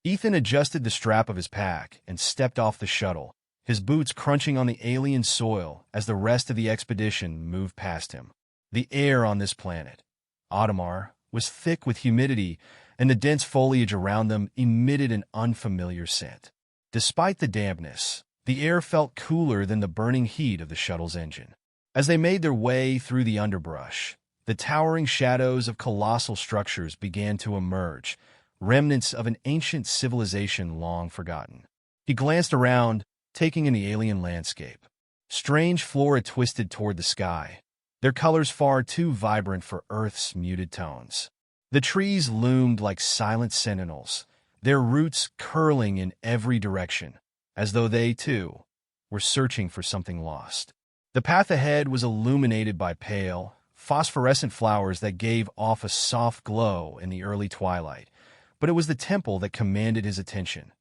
Ethan adjusted the strap of his pack and stepped off the shuttle, his boots crunching on the alien soil as the rest of the expedition moved past him. The air on this planet, Audemars, was thick with humidity, and the dense foliage around them emitted an unfamiliar scent. Despite the dampness, the air felt cooler than the burning heat of the shuttle's engine. As they made their way through the underbrush, the towering shadows of colossal structures began to emerge, remnants of an ancient civilization long forgotten. He glanced around, taking in the alien landscape. Strange flora twisted toward the sky, their colors far too vibrant for Earth's muted tones. The trees loomed like silent sentinels, their roots curling in every direction, as though they, too, were searching for something lost. The path ahead was illuminated by pale, phosphorescent flowers that gave off a soft glow in the early twilight, but it was the temple that commanded his attention,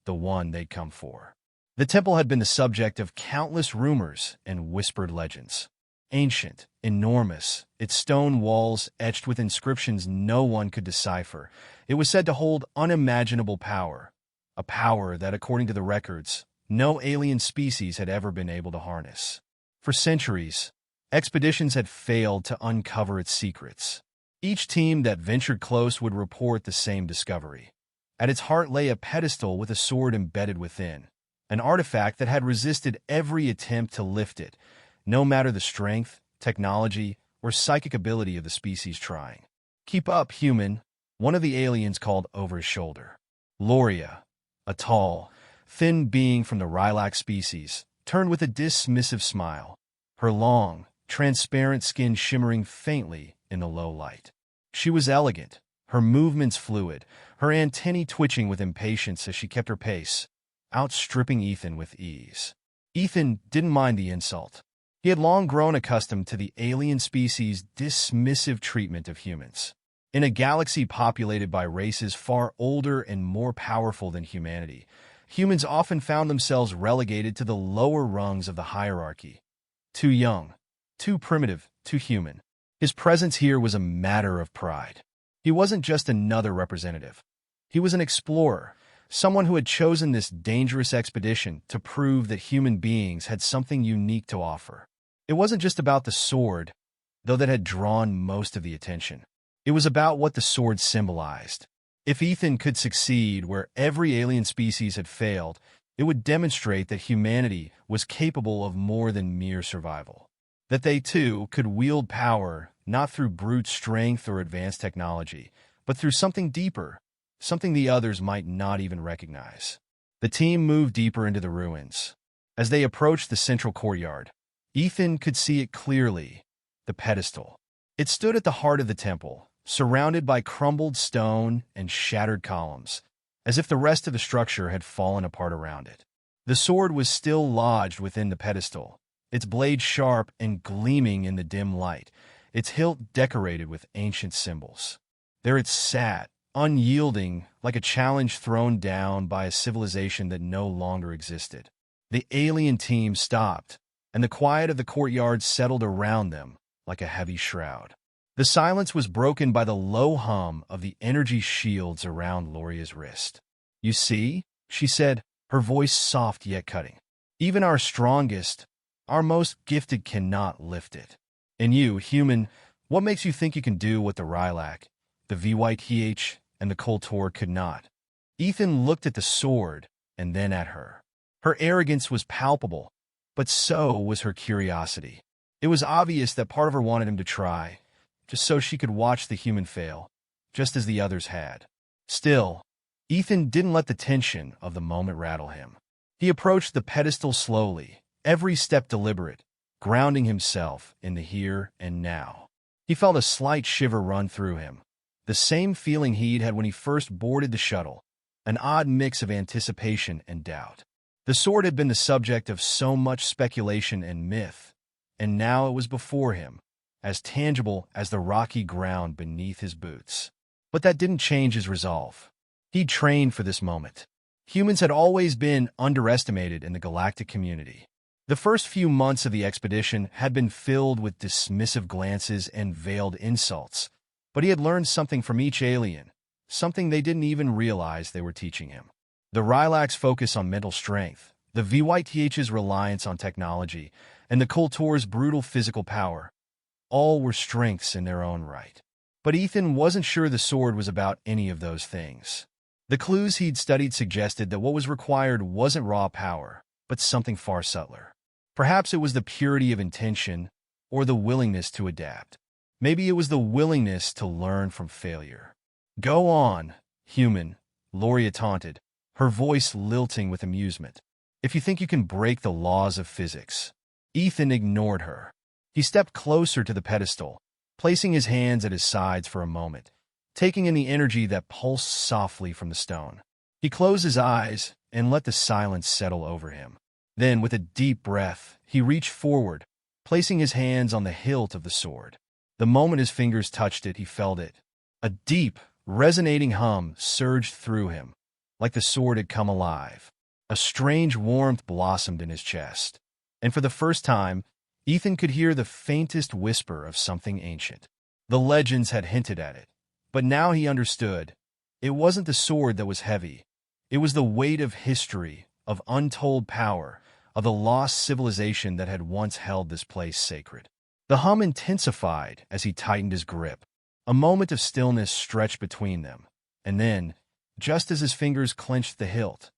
the one they'd come for. The temple had been the subject of countless rumors and whispered legends. Ancient, enormous, its stone walls etched with inscriptions no one could decipher, it was said to hold unimaginable power, a power that, according to the records, no alien species had ever been able to harness. For centuries, expeditions had failed to uncover its secrets. Each team that ventured close would report the same discovery. At its heart lay a pedestal with a sword embedded within, an artifact that had resisted every attempt to lift it, no matter the strength, technology, or psychic ability of the species trying. "Keep up, human," one of the aliens called over his shoulder. Loria, a tall, thin being from the Rylac species, turned with a dismissive smile, her long, transparent skin shimmering faintly in the low light. She was elegant, her movements fluid, her antennae twitching with impatience as she kept her pace, outstripping Ethan with ease. Ethan didn't mind the insult. He had long grown accustomed to the alien species' dismissive treatment of humans. In a galaxy populated by races far older and more powerful than humanity, humans often found themselves relegated to the lower rungs of the hierarchy. Too young, too primitive, too human. His presence here was a matter of pride. He wasn't just another representative. He was an explorer, someone who had chosen this dangerous expedition to prove that human beings had something unique to offer. It wasn't just about the sword, though that had drawn most of the attention. It was about what the sword symbolized. If Ethan could succeed where every alien species had failed, it would demonstrate that humanity was capable of more than mere survival. That they, too, could wield power not through brute strength or advanced technology, but through something deeper, something the others might not even recognize. The team moved deeper into the ruins. As they approached the central courtyard, Ethan could see it clearly, the pedestal. It stood at the heart of the temple, surrounded by crumbled stone and shattered columns, as if the rest of the structure had fallen apart around it. The sword was still lodged within the pedestal, its blade sharp and gleaming in the dim light, its hilt decorated with ancient symbols. There it sat, unyielding, like a challenge thrown down by a civilization that no longer existed. The alien team stopped, and the quiet of the courtyard settled around them like a heavy shroud. The silence was broken by the low hum of the energy shields around Loria's wrist. "You see," she said, her voice soft yet cutting. "Even our strongest, our most gifted cannot lift it. And you, human, what makes you think you can do what the Rylac, the VYTH, and the Koltor could not?" Ethan looked at the sword and then at her. Her arrogance was palpable, but so was her curiosity. It was obvious that part of her wanted him to try, just so she could watch the human fail, just as the others had. Still, Ethan didn't let the tension of the moment rattle him. He approached the pedestal slowly, every step deliberate, grounding himself in the here and now. He felt a slight shiver run through him, the same feeling he'd had when he first boarded the shuttle, an odd mix of anticipation and doubt. The sword had been the subject of so much speculation and myth, and now it was before him, as tangible as the rocky ground beneath his boots. But that didn't change his resolve. He'd trained for this moment. Humans had always been underestimated in the galactic community. The first few months of the expedition had been filled with dismissive glances and veiled insults, but he had learned something from each alien, something they didn't even realize they were teaching him. The Rylac's focus on mental strength, the VYTH's reliance on technology, and the Kultor's brutal physical power, all were strengths in their own right. But Ethan wasn't sure the sword was about any of those things. The clues he'd studied suggested that what was required wasn't raw power, but something far subtler. Perhaps it was the purity of intention, or the willingness to adapt. Maybe it was the willingness to learn from failure. "Go on, human," Loria taunted, her voice lilting with amusement. "If you think you can break the laws of physics." Ethan ignored her. He stepped closer to the pedestal, placing his hands at his sides for a moment, taking in the energy that pulsed softly from the stone. He closed his eyes and let the silence settle over him. Then, with a deep breath, he reached forward, placing his hands on the hilt of the sword. The moment his fingers touched it, he felt it. A deep, resonating hum surged through him, like the sword had come alive. A strange warmth blossomed in his chest, and for the first time, Ethan could hear the faintest whisper of something ancient. The legends had hinted at it, but now he understood. It wasn't the sword that was heavy. It was the weight of history, of untold power, of the lost civilization that had once held this place sacred. The hum intensified as he tightened his grip. A moment of stillness stretched between them, and then, just as his fingers clenched the hilt,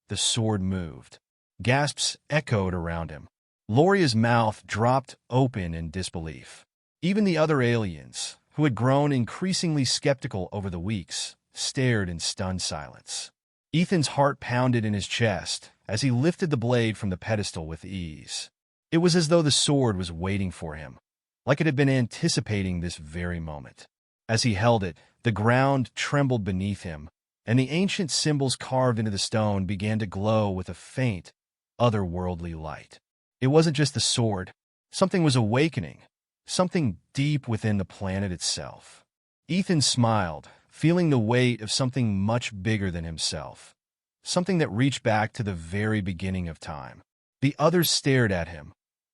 the sword moved. Gasps echoed around him. Loria's mouth dropped open in disbelief. Even the other aliens, who had grown increasingly skeptical over the weeks, stared in stunned silence. Ethan's heart pounded in his chest as he lifted the blade from the pedestal with ease. It was as though the sword was waiting for him, like it had been anticipating this very moment. As he held it, the ground trembled beneath him, and the ancient symbols carved into the stone began to glow with a faint, otherworldly light. It wasn't just the sword. Something was awakening, something deep within the planet itself. Ethan smiled, feeling the weight of something much bigger than himself, something that reached back to the very beginning of time. The others stared at him,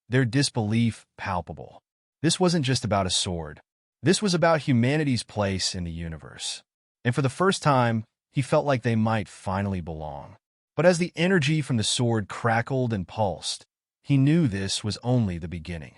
their disbelief palpable. This wasn't just about a sword. This was about humanity's place in the universe. And for the first time, he felt like they might finally belong. But as the energy from the sword crackled and pulsed, he knew this was only the beginning.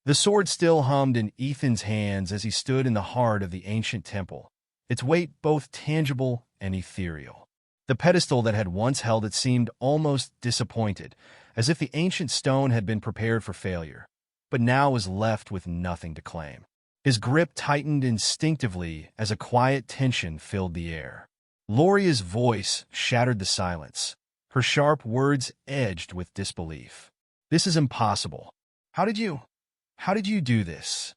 The sword still hummed in Ethan's hands as he stood in the heart of the ancient temple, its weight both tangible and ethereal. The pedestal that had once held it seemed almost disappointed, as if the ancient stone had been prepared for failure, but now was left with nothing to claim. His grip tightened instinctively as a quiet tension filled the air. Loria's voice shattered the silence, her sharp words edged with disbelief. "This is impossible. How did you do this?"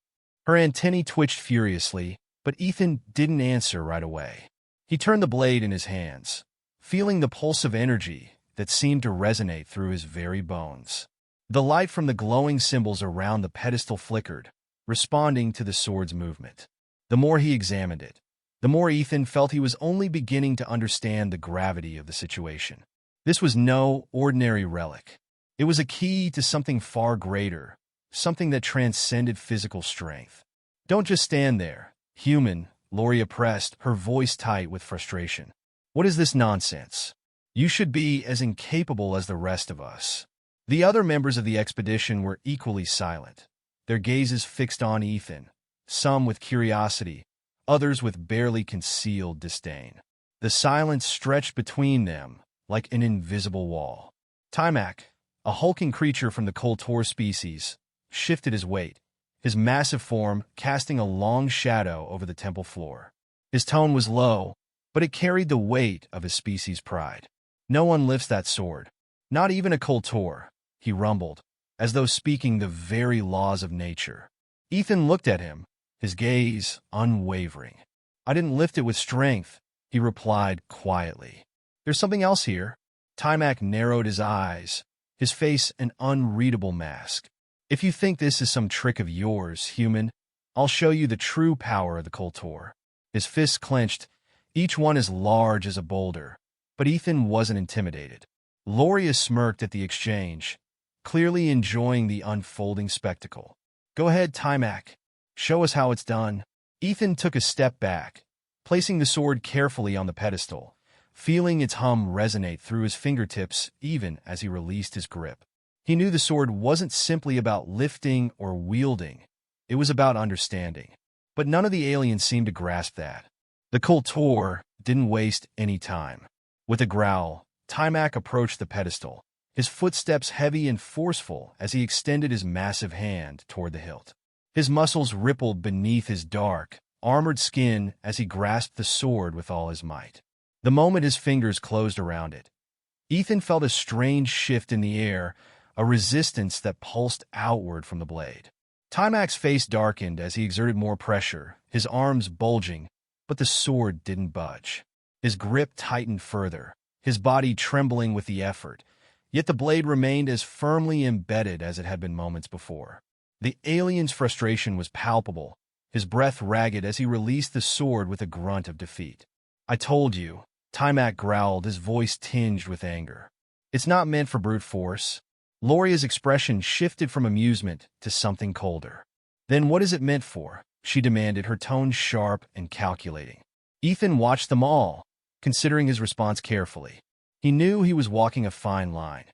Her antennae twitched furiously, but Ethan didn't answer right away. He turned the blade in his hands, feeling the pulse of energy that seemed to resonate through his very bones. The light from the glowing symbols around the pedestal flickered, responding to the sword's movement. The more he examined it, the more Ethan felt he was only beginning to understand the gravity of the situation. This was no ordinary relic. It was a key to something far greater, something that transcended physical strength. "Don't just stand there, human," Loria pressed, her voice tight with frustration. "What is this nonsense? You should be as incapable as the rest of us." The other members of the expedition were equally silent, their gazes fixed on Ethan, some with curiosity, others with barely concealed disdain. The silence stretched between them like an invisible wall. Timac, a hulking creature from the Kultor species, shifted his weight, his massive form casting a long shadow over the temple floor. His tone was low, but it carried the weight of his species' pride. "No one lifts that sword, not even a Kultor," he rumbled, as though speaking the very laws of nature. Ethan looked at him, his gaze unwavering. "I didn't lift it with strength," he replied quietly. "There's something else here." Timac narrowed his eyes, his face an unreadable mask. "If you think this is some trick of yours, human, I'll show you the true power of the Kultor." His fists clenched, each one as large as a boulder, but Ethan wasn't intimidated. Loria smirked at the exchange, clearly enjoying the unfolding spectacle. "Go ahead, Timac. Show us how it's done." Ethan took a step back, placing the sword carefully on the pedestal, feeling its hum resonate through his fingertips even as he released his grip. He knew the sword wasn't simply about lifting or wielding, it was about understanding. But none of the aliens seemed to grasp that. The Kultor didn't waste any time. With a growl, Timac approached the pedestal, his footsteps heavy and forceful as he extended his massive hand toward the hilt. His muscles rippled beneath his dark, armored skin as he grasped the sword with all his might. The moment his fingers closed around it, Ethan felt a strange shift in the air, a resistance that pulsed outward from the blade. Timac's face darkened as he exerted more pressure, his arms bulging, but the sword didn't budge. His grip tightened further, his body trembling with the effort, yet the blade remained as firmly embedded as it had been moments before. The alien's frustration was palpable, his breath ragged as he released the sword with a grunt of defeat. "I told you," Timac growled, his voice tinged with anger. "It's not meant for brute force." Loria's expression shifted from amusement to something colder. "Then what is it meant for?" she demanded, her tone sharp and calculating. Ethan watched them all, considering his response carefully. He knew he was walking a fine line.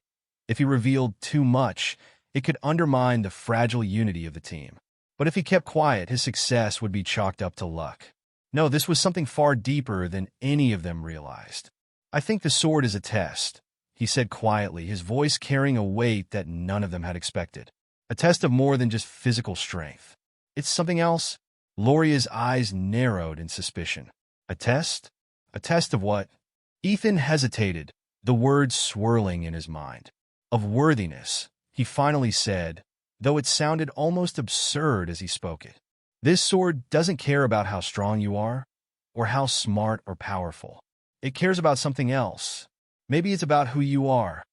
If he revealed too much, it could undermine the fragile unity of the team. But if he kept quiet, his success would be chalked up to luck. No, this was something far deeper than any of them realized. "I think the sword is a test," he said quietly, his voice carrying a weight that none of them had expected. "A test of more than just physical strength. It's something else?" Loria's eyes narrowed in suspicion. "A test? A test of what?" Ethan hesitated, the words swirling in his mind. "Of worthiness," he finally said, though it sounded almost absurd as he spoke it. "This sword doesn't care about how strong you are, or how smart or powerful. It cares about something else. Maybe it's about who you are,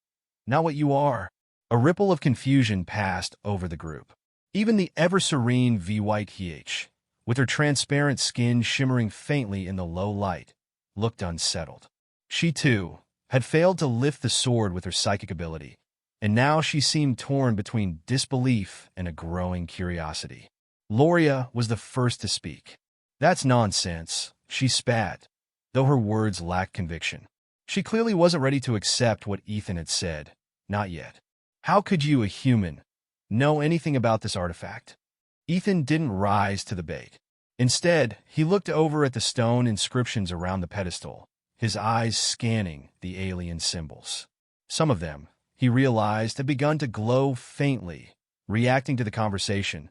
not what you are." A ripple of confusion passed over the group. Even the ever-serene VYTH, with her transparent skin shimmering faintly in the low light, looked unsettled. She, too, had failed to lift the sword with her psychic ability, and now she seemed torn between disbelief and a growing curiosity. Loria was the first to speak. "That's nonsense," she spat, though her words lacked conviction. She clearly wasn't ready to accept what Ethan had said. Not yet. "How could you, a human, know anything about this artifact?" Ethan didn't rise to the bait. Instead, he looked over at the stone inscriptions around the pedestal, his eyes scanning the alien symbols. Some of them, he realized, had begun to glow faintly, reacting to the conversation,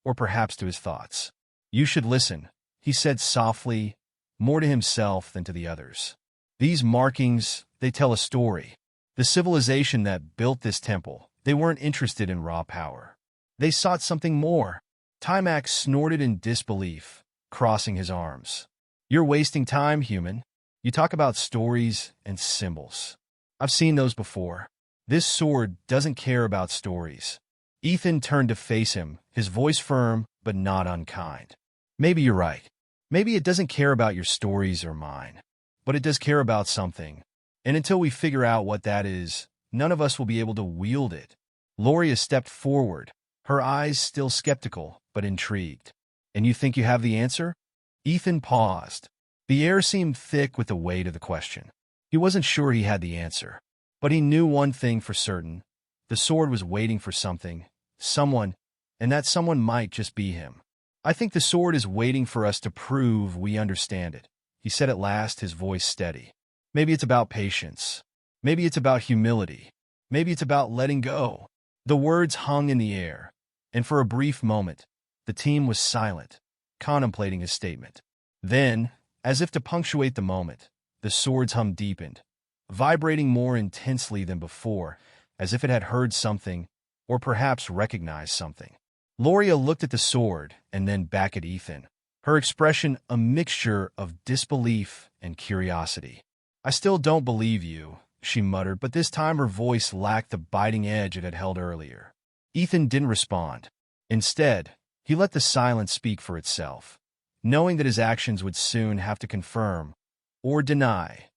or perhaps to his thoughts. "You should listen," he said softly, more to himself than to the others. "These markings, they tell a story. The civilization that built this temple, they weren't interested in raw power. They sought something more." Timac snorted in disbelief, crossing his arms. "You're wasting time, human. You talk about stories and symbols. I've seen those before. This sword doesn't care about stories." Ethan turned to face him, his voice firm but not unkind. "Maybe you're right. Maybe it doesn't care about your stories or mine. But it does care about something. And until we figure out what that is, none of us will be able to wield it." Loria stepped forward, her eyes still skeptical but intrigued. "And you think you have the answer?" Ethan paused. The air seemed thick with the weight of the question. He wasn't sure he had the answer. But he knew one thing for certain. The sword was waiting for something, someone, and that someone might just be him. "I think the sword is waiting for us to prove we understand it," he said at last, his voice steady. "Maybe it's about patience. Maybe it's about humility. Maybe it's about letting go." The words hung in the air, and for a brief moment, the team was silent, contemplating his statement. Then, as if to punctuate the moment, the sword's hum deepened, vibrating more intensely than before, as if it had heard something, or perhaps recognized something. Loria looked at the sword and then back at Ethan, her expression a mixture of disbelief and curiosity. "I still don't believe you," she muttered, but this time her voice lacked the biting edge it had held earlier. Ethan didn't respond. Instead, he let the silence speak for itself, knowing that his actions would soon have to confirm, or deny,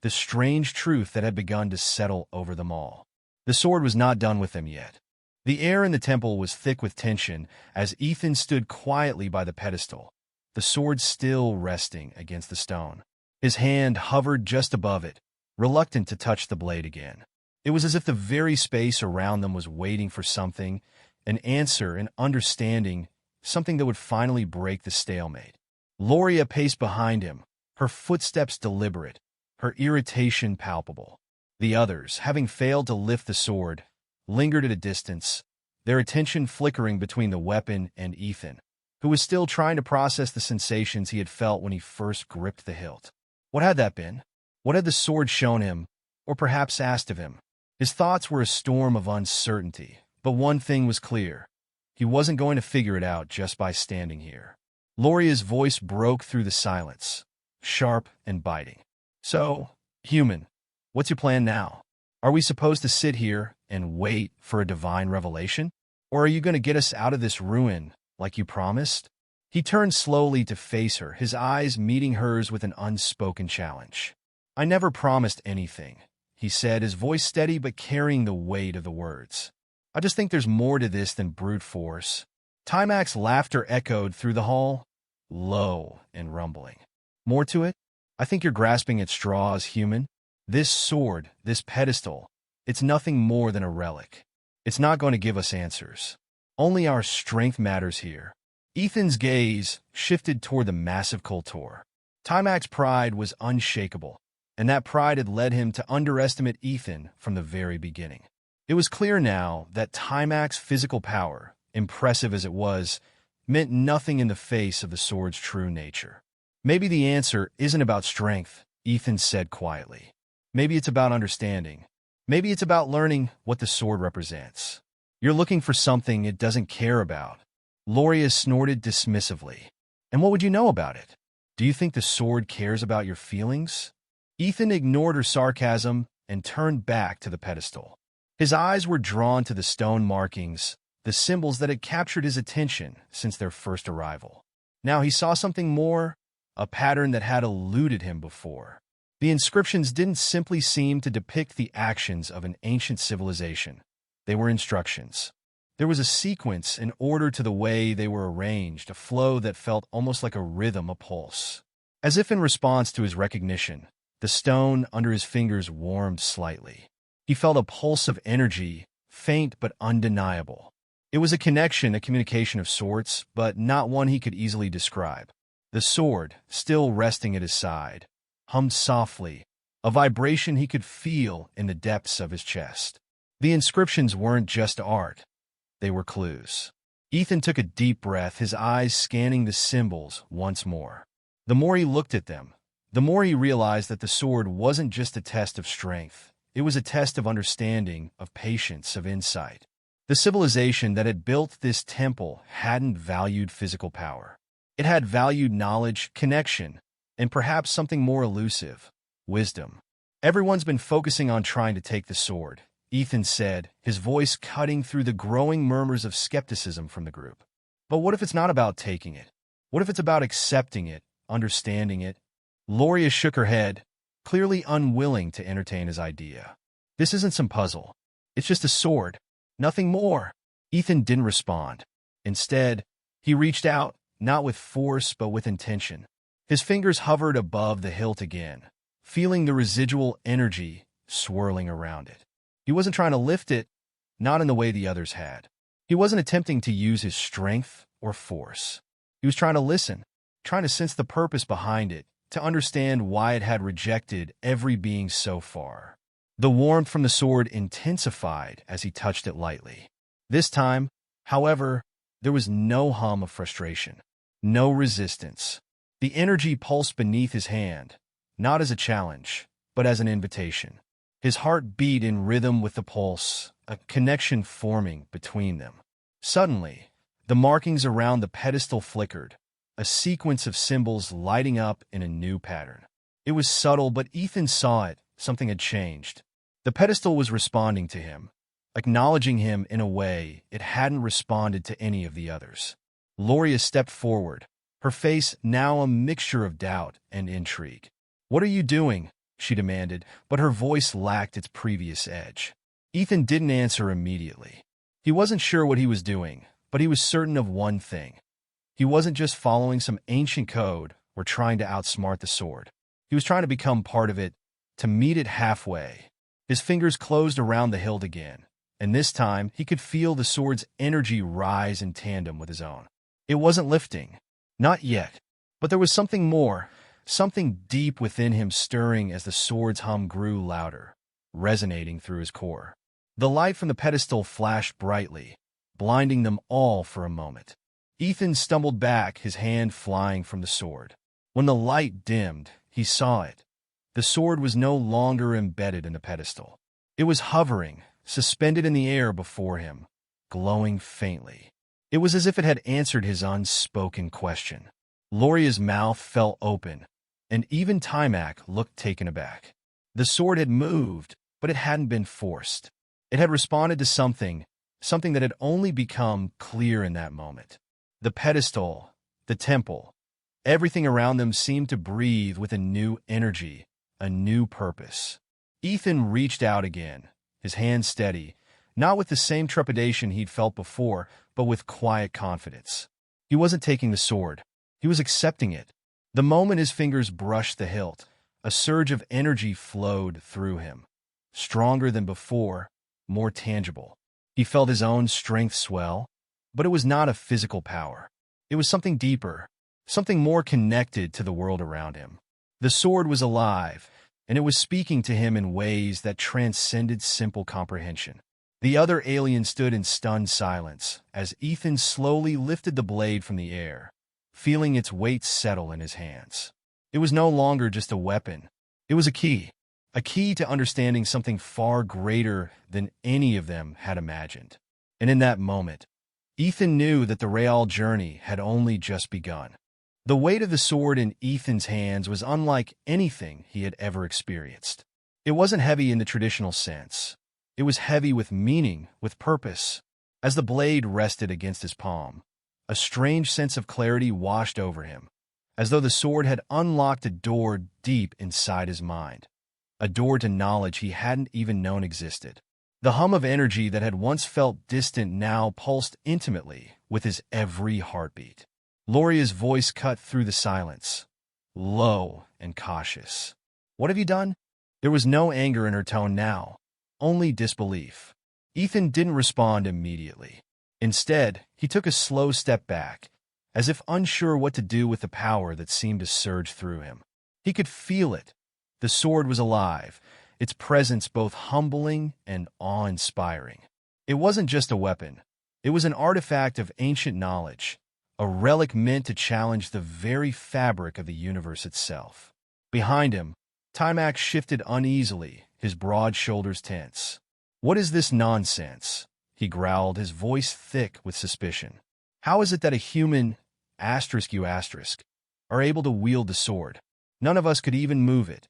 the strange truth that had begun to settle over them all. The sword was not done with them yet. The air in the temple was thick with tension as Ethan stood quietly by the pedestal, the sword still resting against the stone. His hand hovered just above it, reluctant to touch the blade again. It was as if the very space around them was waiting for something, an answer, an understanding, something that would finally break the stalemate. Loria paced behind him, her footsteps deliberate, her irritation palpable. The others, having failed to lift the sword, lingered at a distance, their attention flickering between the weapon and Ethan, who was still trying to process the sensations he had felt when he first gripped the hilt. What had that been? What had the sword shown him, or perhaps asked of him? His thoughts were a storm of uncertainty, but one thing was clear. He wasn't going to figure it out just by standing here. Loria's voice broke through the silence, sharp and biting. So, human, what's your plan now? Are we supposed to sit here and wait for a divine revelation? Or are you going to get us out of this ruin like you promised? He turned slowly to face her, his eyes meeting hers with an unspoken challenge. I never promised anything, he said, his voice steady but carrying the weight of the words. I just think there's more to this than brute force. Timac's laughter echoed through the hall, low and rumbling. More to it? I think you're grasping at straws, human. This sword, this pedestal, it's nothing more than a relic. It's not going to give us answers. Only our strength matters here. Ethan's gaze shifted toward the massive Kultor. Timac's pride was unshakable, and that pride had led him to underestimate Ethan from the very beginning. It was clear now that Timac's physical power, impressive as it was, meant nothing in the face of the sword's true nature. Maybe the answer isn't about strength, Ethan said quietly. Maybe it's about understanding. Maybe it's about learning what the sword represents. You're looking for something it doesn't care about. Loria snorted dismissively. And what would you know about it? Do you think the sword cares about your feelings? Ethan ignored her sarcasm and turned back to the pedestal. His eyes were drawn to the stone markings, the symbols that had captured his attention since their first arrival. Now he saw something more, a pattern that had eluded him before. The inscriptions didn't simply seem to depict the actions of an ancient civilization. They were instructions. There was a sequence, an order to the way they were arranged, a flow that felt almost like a rhythm, a pulse. As if in response to his recognition, the stone under his fingers warmed slightly. He felt a pulse of energy, faint but undeniable. It was a connection, a communication of sorts, but not one he could easily describe. The sword, still resting at his side, hummed softly, a vibration he could feel in the depths of his chest. The inscriptions weren't just art. They were clues. Ethan took a deep breath, his eyes scanning the symbols once more. The more he looked at them, the more he realized that the sword wasn't just a test of strength. It was a test of understanding, of patience, of insight. The civilization that had built this temple hadn't valued physical power. It had valued knowledge, connection, and perhaps something more elusive, wisdom. Everyone's been focusing on trying to take the sword, Ethan said, his voice cutting through the growing murmurs of skepticism from the group. But what if it's not about taking it? What if it's about accepting it, understanding it? Loria shook her head, clearly unwilling to entertain his idea. This isn't some puzzle. It's just a sword. Nothing more. Ethan didn't respond. Instead, he reached out, not with force but with intention. His fingers hovered above the hilt again, feeling the residual energy swirling around it. He wasn't trying to lift it, not in the way the others had. He wasn't attempting to use his strength or force. He was trying to listen, trying to sense the purpose behind it, to understand why it had rejected every being so far. The warmth from the sword intensified as he touched it lightly. This time, however, there was no hum of frustration, no resistance. The energy pulsed beneath his hand, not as a challenge, but as an invitation. His heart beat in rhythm with the pulse, a connection forming between them. Suddenly, the markings around the pedestal flickered, a sequence of symbols lighting up in a new pattern. It was subtle, but Ethan saw it. Something had changed. The pedestal was responding to him, acknowledging him in a way it hadn't responded to any of the others. Loria stepped forward, her face now a mixture of doubt and intrigue. "What are you doing?" she demanded, but her voice lacked its previous edge. Ethan didn't answer immediately. He wasn't sure what he was doing, but he was certain of one thing. He wasn't just following some ancient code or trying to outsmart the sword. He was trying to become part of it, to meet it halfway. His fingers closed around the hilt again, and this time he could feel the sword's energy rise in tandem with his own. It wasn't lifting. Not yet. But there was something more, something deep within him stirring as the sword's hum grew louder, resonating through his core. The light from the pedestal flashed brightly, blinding them all for a moment. Ethan stumbled back, his hand flying from the sword. When the light dimmed, he saw it. The sword was no longer embedded in the pedestal. It was hovering, suspended in the air before him, glowing faintly. It was as if it had answered his unspoken question. Loria's mouth fell open, and even Timac looked taken aback. The sword had moved, but it hadn't been forced. It had responded to something that had only become clear in that moment. The pedestal, the temple, everything around them seemed to breathe with a new energy, a new purpose. Ethan reached out again, his hand steady, not with the same trepidation he'd felt before, but with quiet confidence. He wasn't taking the sword. He was accepting it. The moment his fingers brushed the hilt, a surge of energy flowed through him, stronger than before, more tangible. He felt his own strength swell, but it was not a physical power. It was something deeper, something more connected to the world around him. The sword was alive, and it was speaking to him in ways that transcended simple comprehension. The other alien stood in stunned silence as Ethan slowly lifted the blade from the air, feeling its weight settle in his hands. It was no longer just a weapon. It was a key to understanding something far greater than any of them had imagined. And in that moment, Ethan knew that the real journey had only just begun. The weight of the sword in Ethan's hands was unlike anything he had ever experienced. It wasn't heavy in the traditional sense. It was heavy with meaning, with purpose. As the blade rested against his palm, a strange sense of clarity washed over him, as though the sword had unlocked a door deep inside his mind, a door to knowledge he hadn't even known existed. The hum of energy that had once felt distant now pulsed intimately with his every heartbeat. Loria's voice cut through the silence, low and cautious. "What have you done?" There was no anger in her tone now, only disbelief. Ethan didn't respond immediately. Instead, he took a slow step back, as if unsure what to do with the power that seemed to surge through him. He could feel it. The sword was alive, its presence both humbling and awe-inspiring. It wasn't just a weapon. It was an artifact of ancient knowledge, a relic meant to challenge the very fabric of the universe itself. Behind him, Timac shifted uneasily, his broad shoulders tense. "What is this nonsense?" he growled, his voice thick with suspicion. "How is it that a human, are able to wield the sword? None of us could even move it.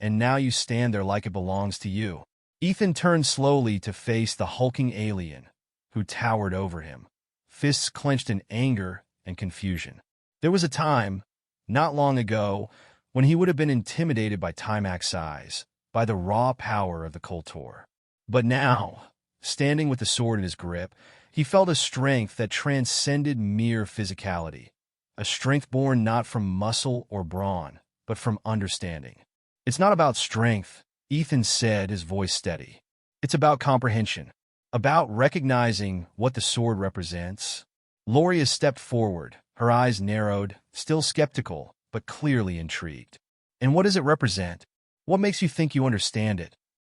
And now you stand there like it belongs to you." Ethan turned slowly to face the hulking alien, who towered over him, fists clenched in anger and confusion. There was a time, not long ago, when he would have been intimidated by Timac's size, by the raw power of the Kultor. But now, standing with the sword in his grip, he felt a strength that transcended mere physicality, a strength born not from muscle or brawn, but from understanding. "It's not about strength," Ethan said, his voice steady. "It's about comprehension, about recognizing what the sword represents." Loria stepped forward, her eyes narrowed, still skeptical, but clearly intrigued. "And what does it represent? What makes you think you understand it?"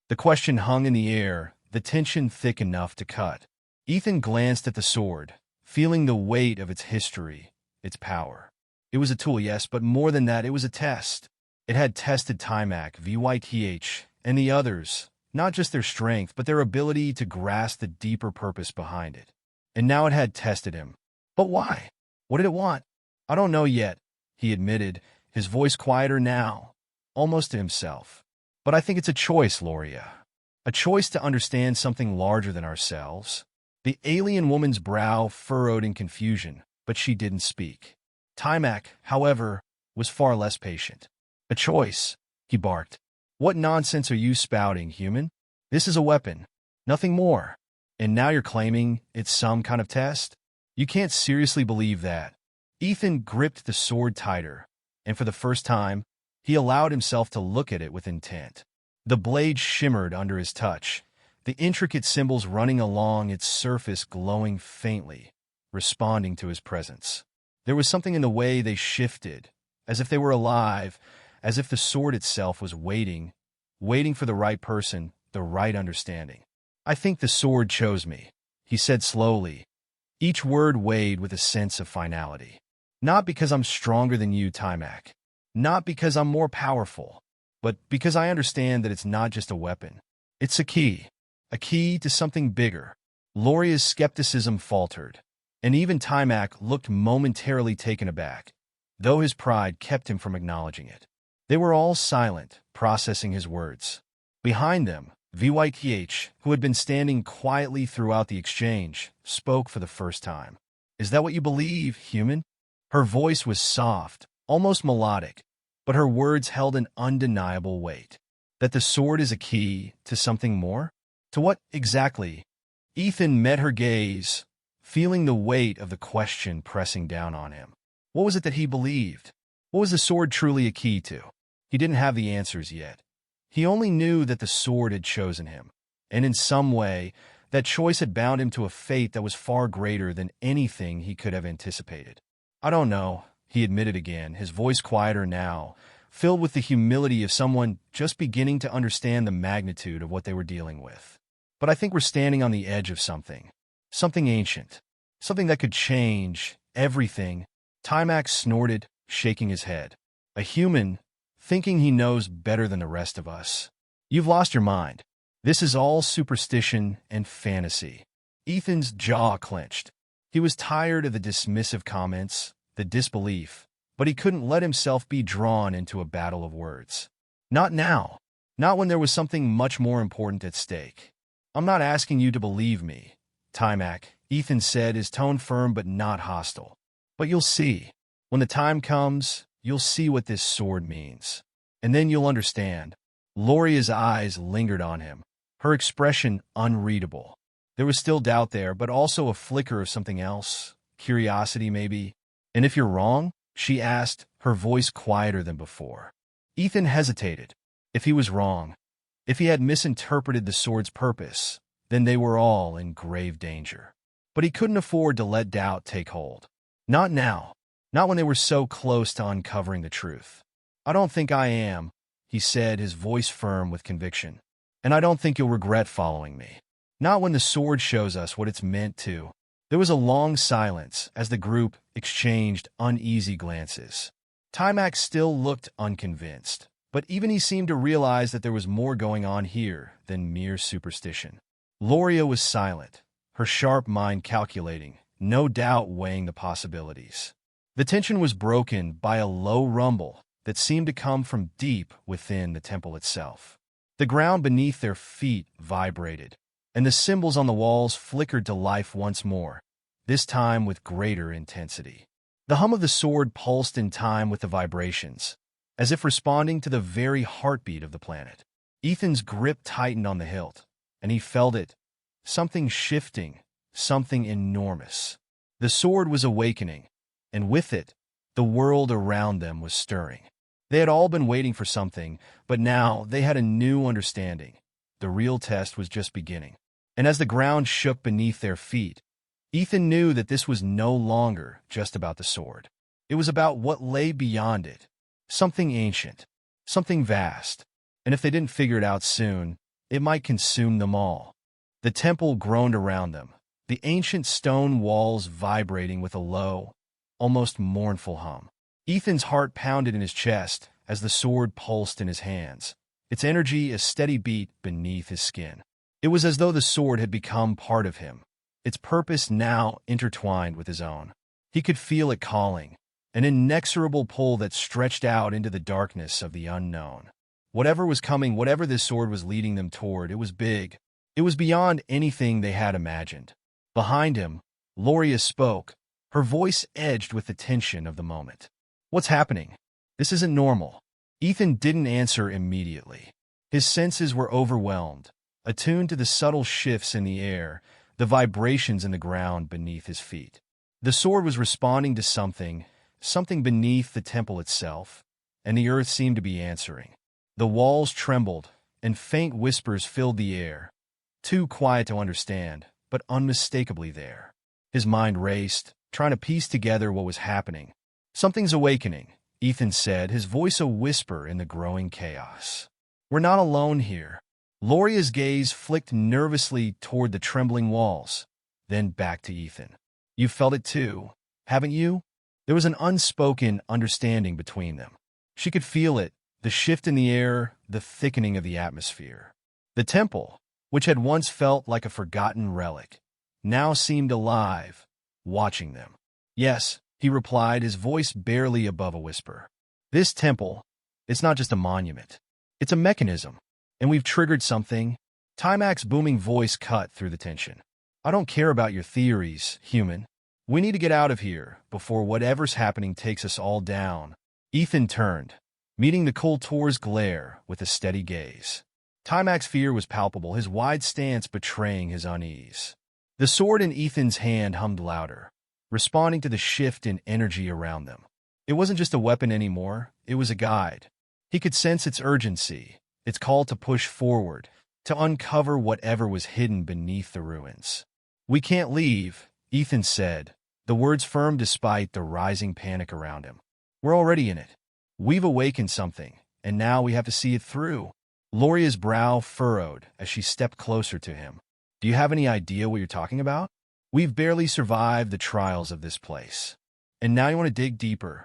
The question hung in the air, the tension thick enough to cut. Ethan glanced at the sword, feeling the weight of its history, its power. It was a tool, yes, but more than that, it was a test. It had tested Timac, VYTH, and the others, not just their strength, but their ability to grasp the deeper purpose behind it. And now it had tested him. But why? What did it want? "I don't know yet," he admitted, his voice quieter now, almost to himself. "But I think it's a choice, Loria. A choice to understand something larger than ourselves." The alien woman's brow furrowed in confusion, but she didn't speak. Timac, however, was far less patient. "A choice," he barked. "What nonsense are you spouting, human? This is a weapon, nothing more. And now you're claiming it's some kind of test? You can't seriously believe that." Ethan gripped the sword tighter, and for the first time, he allowed himself to look at it with intent. The blade shimmered under his touch, the intricate symbols running along its surface glowing faintly, responding to his presence. There was something in the way they shifted, as if they were alive, as if the sword itself was waiting for the right person, the right understanding. "I think the sword chose me," he said slowly, each word weighed with a sense of finality. "Not because I'm stronger than you, Timac. Not because I'm more powerful, but because I understand that it's not just a weapon. It's a key to something bigger." Loria's skepticism faltered, and even Timac looked momentarily taken aback, though his pride kept him from acknowledging it. They were all silent, processing his words. Behind them, VYTH, who had been standing quietly throughout the exchange, spoke for the first time. "Is that what you believe, human?" Her voice was soft, almost melodic, but her words held an undeniable weight. "That the sword is a key to something more? To what exactly?" Ethan met her gaze, feeling the weight of the question pressing down on him. What was it that he believed? What was the sword truly a key to? He didn't have the answers yet. He only knew that the sword had chosen him, and in some way, that choice had bound him to a fate that was far greater than anything he could have anticipated. "I don't know," he admitted again, his voice quieter now, filled with the humility of someone just beginning to understand the magnitude of what they were dealing with. "But I think we're standing on the edge of something ancient, something that could change everything." Timac snorted, shaking his head. "A human, thinking he knows better than the rest of us. You've lost your mind. This is all superstition and fantasy." Ethan's jaw clenched. He was tired of the dismissive comments, the disbelief, but he couldn't let himself be drawn into a battle of words. Not now. Not when there was something much more important at stake. "I'm not asking you to believe me, Timac," Ethan said, his tone firm but not hostile. "But you'll see. When the time comes, you'll see what this sword means. And then you'll understand." Loria's eyes lingered on him, her expression unreadable. There was still doubt there, but also a flicker of something else, curiosity maybe. "And if you're wrong?" she asked, her voice quieter than before. Ethan hesitated. If he was wrong, if he had misinterpreted the sword's purpose, then they were all in grave danger. But he couldn't afford to let doubt take hold. Not now. Not when they were so close to uncovering the truth. "I don't think I am," he said, his voice firm with conviction. "And I don't think you'll regret following me. Not when the sword shows us what it's meant to." There was a long silence as the group exchanged uneasy glances. Timac still looked unconvinced, but even he seemed to realize that there was more going on here than mere superstition. Loria was silent, her sharp mind calculating, no doubt weighing the possibilities. The tension was broken by a low rumble that seemed to come from deep within the temple itself. The ground beneath their feet vibrated, and the symbols on the walls flickered to life once more, this time with greater intensity. The hum of the sword pulsed in time with the vibrations, as if responding to the very heartbeat of the planet. Ethan's grip tightened on the hilt, and he felt it, something shifting, something enormous. The sword was awakening, and with it, the world around them was stirring. They had all been waiting for something, but now they had a new understanding. The real test was just beginning. And as the ground shook beneath their feet, Ethan knew that this was no longer just about the sword. It was about what lay beyond it. Something ancient, something vast. And if they didn't figure it out soon, it might consume them all. The temple groaned around them, the ancient stone walls vibrating with a low, almost mournful hum. Ethan's heart pounded in his chest as the sword pulsed in his hands, its energy a steady beat beneath his skin. It was as though the sword had become part of him, its purpose now intertwined with his own. He could feel it calling, an inexorable pull that stretched out into the darkness of the unknown. Whatever was coming, whatever this sword was leading them toward, it was big. It was beyond anything they had imagined. Behind him, Loria spoke, her voice edged with the tension of the moment. "What's happening? This isn't normal." Ethan didn't answer immediately. His senses were overwhelmed, attuned to the subtle shifts in the air, the vibrations in the ground beneath his feet. The sword was responding to something, something beneath the temple itself, and the earth seemed to be answering. The walls trembled, and faint whispers filled the air, too quiet to understand, but unmistakably there. His mind raced, trying to piece together what was happening. "Something's awakening," Ethan said, his voice a whisper in the growing chaos. "We're not alone here." Loria's gaze flicked nervously toward the trembling walls, then back to Ethan. "You felt it too, haven't you?" There was an unspoken understanding between them. She could feel it, the shift in the air, the thickening of the atmosphere. The temple, which had once felt like a forgotten relic, now seemed alive, watching them. "Yes," he replied, his voice barely above a whisper. "This temple, it's not just a monument. It's a mechanism, and we've triggered something." Timac's booming voice cut through the tension. "I don't care about your theories, human. We need to get out of here before whatever's happening takes us all down." Ethan turned, meeting the Kultor's glare with a steady gaze. Timac's fear was palpable, his wide stance betraying his unease. The sword in Ethan's hand hummed louder, responding to the shift in energy around them. It wasn't just a weapon anymore, it was a guide. He could sense its urgency, its call to push forward, to uncover whatever was hidden beneath the ruins. "We can't leave," Ethan said, the words firm despite the rising panic around him. "We're already in it. We've awakened something, and now we have to see it through." Loria's brow furrowed as she stepped closer to him. "Do you have any idea what you're talking about? We've barely survived the trials of this place. And now you want to dig deeper."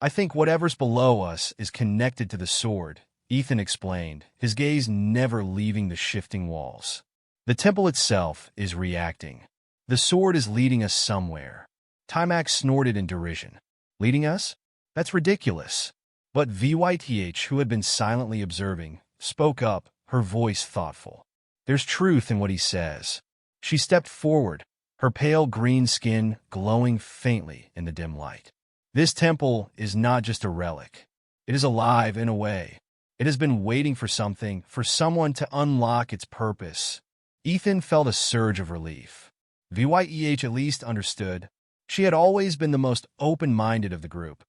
"I think whatever's below us is connected to the sword," Ethan explained, his gaze never leaving the shifting walls. "The temple itself is reacting. The sword is leading us somewhere." Timac snorted in derision. "Leading us? That's ridiculous." But VYTH, who had been silently observing, spoke up, her voice thoughtful. "There's truth in what he says." She stepped forward, her pale green skin glowing faintly in the dim light. "This temple is not just a relic. It is alive in a way. It has been waiting for something, for someone to unlock its purpose." Ethan felt a surge of relief. VYEH at least understood. She had always been the most open-minded of the group,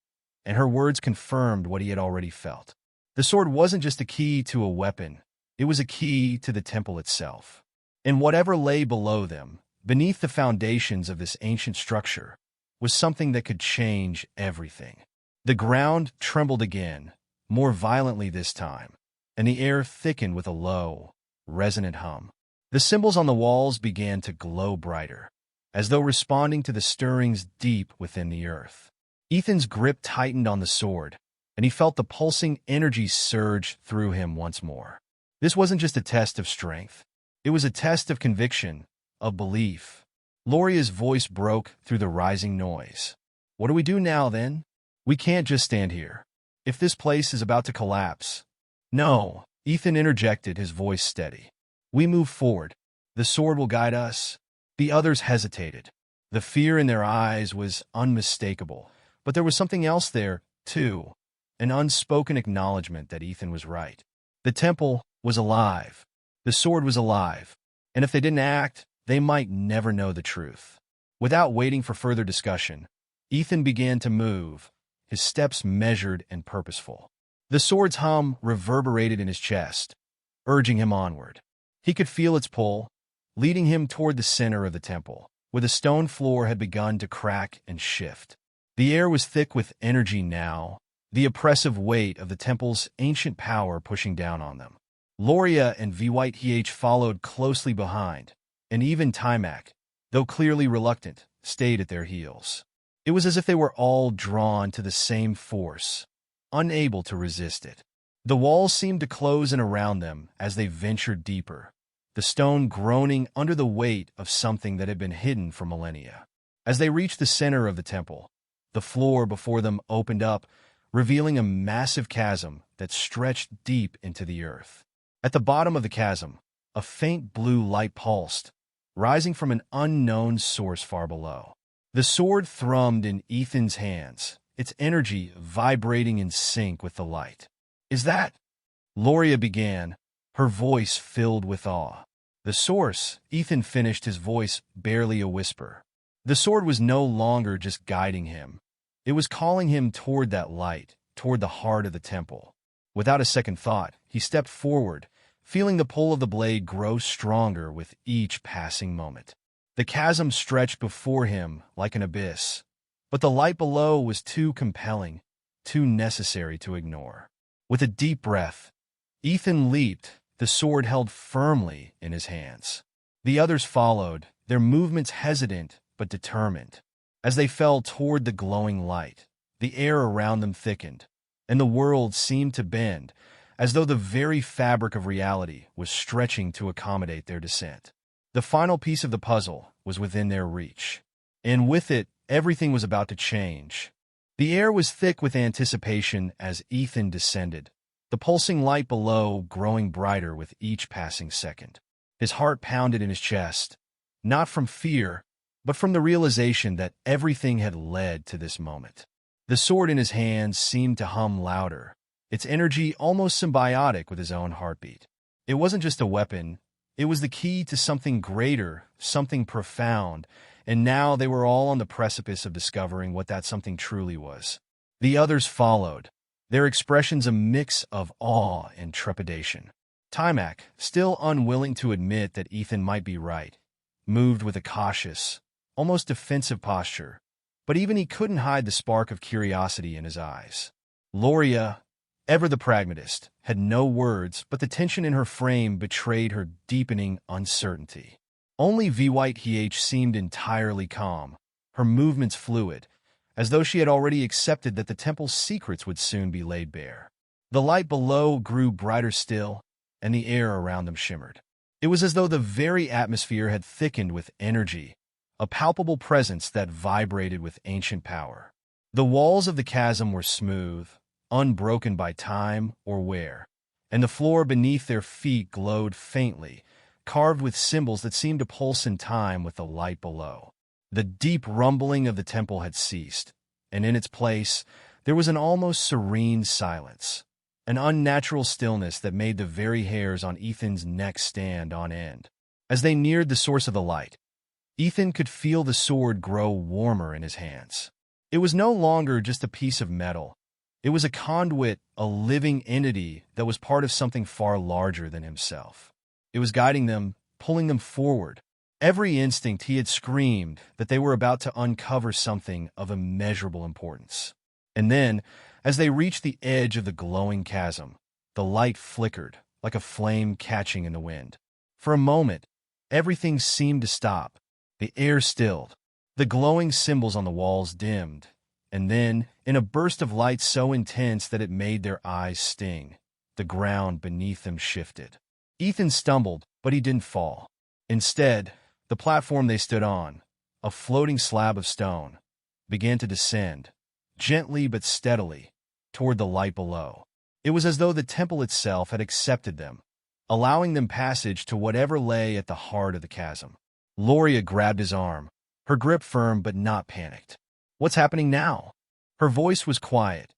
and her words confirmed what he had already felt. The sword wasn't just a key to a weapon, it was a key to the temple itself. And whatever lay below them, beneath the foundations of this ancient structure, was something that could change everything. The ground trembled again, more violently this time, and the air thickened with a low, resonant hum. The symbols on the walls began to glow brighter, as though responding to the stirrings deep within the earth. Ethan's grip tightened on the sword, and he felt the pulsing energy surge through him once more. This wasn't just a test of strength. It was a test of conviction, of belief. Loria's voice broke through the rising noise. "What do we do now, then? We can't just stand here. If this place is about to collapse—" "No," Ethan interjected, his voice steady. "We move forward. The sword will guide us." The others hesitated. The fear in their eyes was unmistakable, but there was something else there, too, an unspoken acknowledgement that Ethan was right. The temple was alive. The sword was alive. And if they didn't act, they might never know the truth. Without waiting for further discussion, Ethan began to move, his steps measured and purposeful. The sword's hum reverberated in his chest, urging him onward. He could feel its pull, leading him toward the center of the temple, where the stone floor had begun to crack and shift. The air was thick with energy now, the oppressive weight of the temple's ancient power pushing down on them. Loria and VYTH followed closely behind, and even Timac, though clearly reluctant, stayed at their heels. It was as if they were all drawn to the same force, unable to resist it. The walls seemed to close in around them as they ventured deeper, the stone groaning under the weight of something that had been hidden for millennia. As they reached the center of the temple, the floor before them opened up, revealing a massive chasm that stretched deep into the earth. At the bottom of the chasm, a faint blue light pulsed, rising from an unknown source far below. The sword thrummed in Ethan's hands, its energy vibrating in sync with the light. "Is that—" Loria began, her voice filled with awe. "The source," Ethan finished, his voice barely a whisper. The sword was no longer just guiding him. It was calling him toward that light, toward the heart of the temple. Without a second thought, he stepped forward, feeling the pull of the blade grow stronger with each passing moment. The chasm stretched before him like an abyss, but the light below was too compelling, too necessary to ignore. With a deep breath, Ethan leaped, the sword held firmly in his hands. The others followed, their movements hesitant but determined. As they fell toward the glowing light, the air around them thickened, and the world seemed to bend, as though the very fabric of reality was stretching to accommodate their descent. The final piece of the puzzle was within their reach, and with it, everything was about to change. The air was thick with anticipation as Ethan descended, the pulsing light below growing brighter with each passing second. His heart pounded in his chest, not from fear, but from the realization that everything had led to this moment. The sword in his hands seemed to hum louder, its energy almost symbiotic with his own heartbeat. It wasn't just a weapon, it was the key to something greater, something profound, and now they were all on the precipice of discovering what that something truly was. The others followed, their expressions a mix of awe and trepidation. Timac, still unwilling to admit that Ethan might be right, moved with a cautious, almost defensive posture, but even he couldn't hide the spark of curiosity in his eyes. Loria, ever the pragmatist, had no words, but the tension in her frame betrayed her deepening uncertainty. Only Vyth seemed entirely calm, her movements fluid, as though she had already accepted that the temple's secrets would soon be laid bare. The light below grew brighter still, and the air around them shimmered. It was as though the very atmosphere had thickened with energy, a palpable presence that vibrated with ancient power. The walls of the chasm were smooth, unbroken by time or wear, and the floor beneath their feet glowed faintly, carved with symbols that seemed to pulse in time with the light below. The deep rumbling of the temple had ceased, and in its place there was an almost serene silence, an unnatural stillness that made the very hairs on Ethan's neck stand on end. As they neared the source of the light, Ethan could feel the sword grow warmer in his hands. It was no longer just a piece of metal. It was a conduit, a living entity that was part of something far larger than himself. It was guiding them, pulling them forward. Every instinct he had screamed that they were about to uncover something of immeasurable importance. And then, as they reached the edge of the glowing chasm, the light flickered like a flame catching in the wind. For a moment, everything seemed to stop. The air stilled. The glowing symbols on the walls dimmed. And then, in a burst of light so intense that it made their eyes sting, the ground beneath them shifted. Ethan stumbled, but he didn't fall. Instead, the platform they stood on, a floating slab of stone, began to descend, gently but steadily, toward the light below. It was as though the temple itself had accepted them, allowing them passage to whatever lay at the heart of the chasm. Loria grabbed his arm, her grip firm but not panicked. "What's happening now?" Her voice was quiet,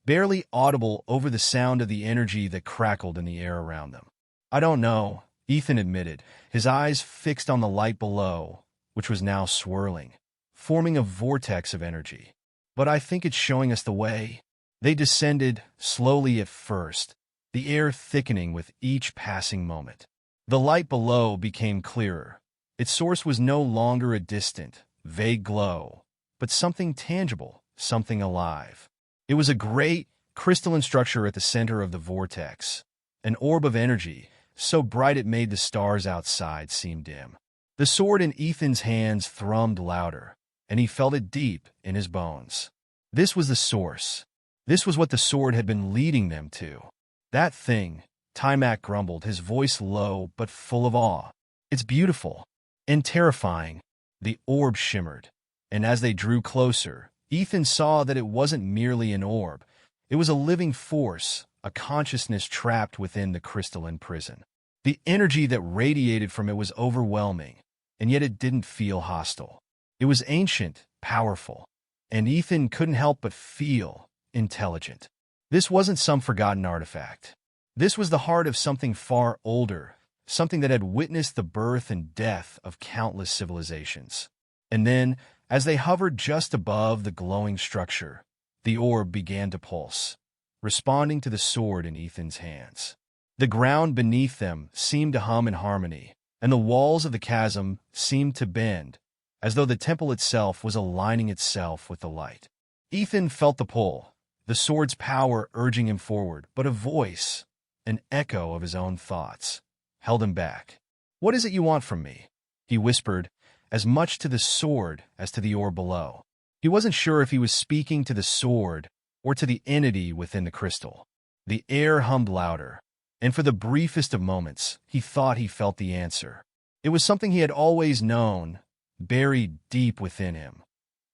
barely audible over the sound of the energy that crackled in the air around them. "I don't know," Ethan admitted, his eyes fixed on the light below, which was now swirling, forming a vortex of energy. "But I think it's showing us the way." They descended, slowly at first, the air thickening with each passing moment. The light below became clearer. Its source was no longer a distant, vague glow, but something tangible, something alive. It was a great, crystalline structure at the center of the vortex, an orb of energy, so bright it made the stars outside seem dim. The sword in Ethan's hands thrummed louder, and he felt it deep in his bones. This was the source. This was what the sword had been leading them to. "That thing," Timac grumbled, his voice low but full of awe. "It's beautiful and terrifying." The orb shimmered, and as they drew closer, Ethan saw that it wasn't merely an orb. It was a living force, a consciousness trapped within the crystalline prison. The energy that radiated from it was overwhelming, and yet it didn't feel hostile. It was ancient, powerful, and Ethan couldn't help but feel intelligent. This wasn't some forgotten artifact. This was the heart of something far older, something that had witnessed the birth and death of countless civilizations. And then, As they hovered just above the glowing structure, the orb began to pulse, responding to the sword in Ethan's hands. The ground beneath them seemed to hum in harmony, and the walls of the chasm seemed to bend, as though the temple itself was aligning itself with the light. Ethan felt the pull, the sword's power urging him forward, but a voice, an echo of his own thoughts, held him back. "What is it you want from me?" he whispered, as much to the sword as to the orb below. He wasn't sure if he was speaking to the sword or to the entity within the crystal. The air hummed louder, and for the briefest of moments, he thought he felt the answer. It was something he had always known, buried deep within him: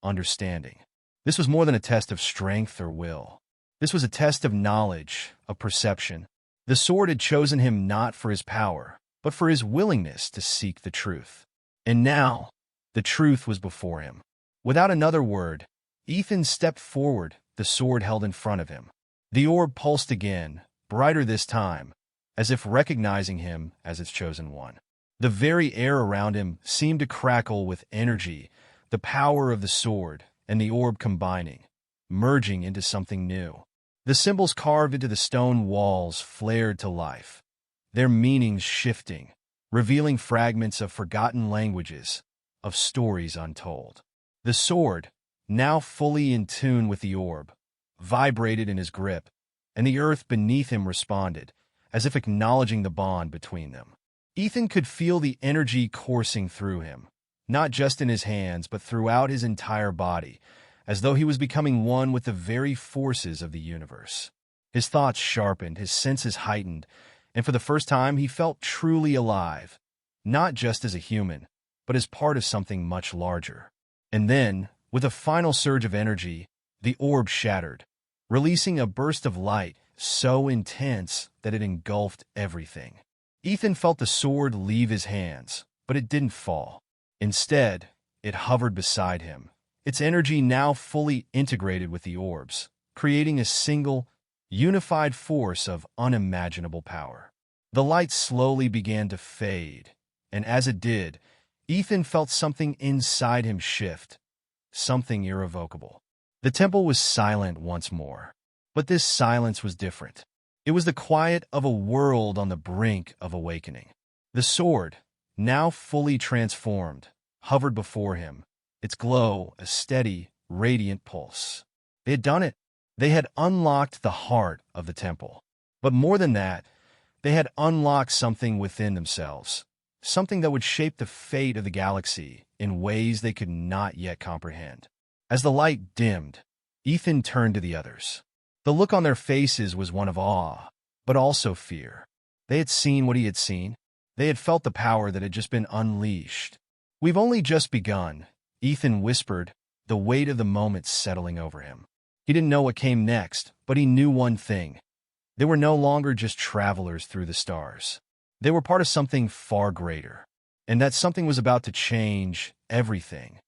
understanding. This was more than a test of strength or will. This was a test of knowledge, of perception. The sword had chosen him not for his power, but for his willingness to seek the truth. And now, the truth was before him. Without another word, Ethan stepped forward, the sword held in front of him. The orb pulsed again, brighter this time, as if recognizing him as its chosen one. The very air around him seemed to crackle with energy, the power of the sword and the orb combining, merging into something new. The symbols carved into the stone walls flared to life, their meanings shifting, revealing fragments of forgotten languages, of stories untold. The sword, now fully in tune with the orb, vibrated in his grip, and the earth beneath him responded, as if acknowledging the bond between them. Ethan could feel the energy coursing through him, not just in his hands but throughout his entire body, as though he was becoming one with the very forces of the universe. His thoughts sharpened, his senses heightened, and for the first time he felt truly alive, not just as a human, but as part of something much larger. And then, with a final surge of energy, the orb shattered, releasing a burst of light so intense that it engulfed everything. Ethan felt the sword leave his hands, but it didn't fall. Instead, it hovered beside him, its energy now fully integrated with the orb's, creating a single, unified force of unimaginable power. The light slowly began to fade, and as it did, Ethan felt something inside him shift, something irrevocable. The temple was silent once more, but this silence was different. It was the quiet of a world on the brink of awakening. The sword, now fully transformed, hovered before him, its glow a steady, radiant pulse. They had done it. They had unlocked the heart of the temple. But more than that, they had unlocked something within themselves, something that would shape the fate of the galaxy in ways they could not yet comprehend. As the light dimmed, Ethan turned to the others. The look on their faces was one of awe, but also fear. They had seen what he had seen. They had felt the power that had just been unleashed. "We've only just begun," Ethan whispered, the weight of the moment settling over him. He didn't know what came next, but he knew one thing. They were no longer just travelers through the stars. They were part of something far greater. And that something was about to change everything.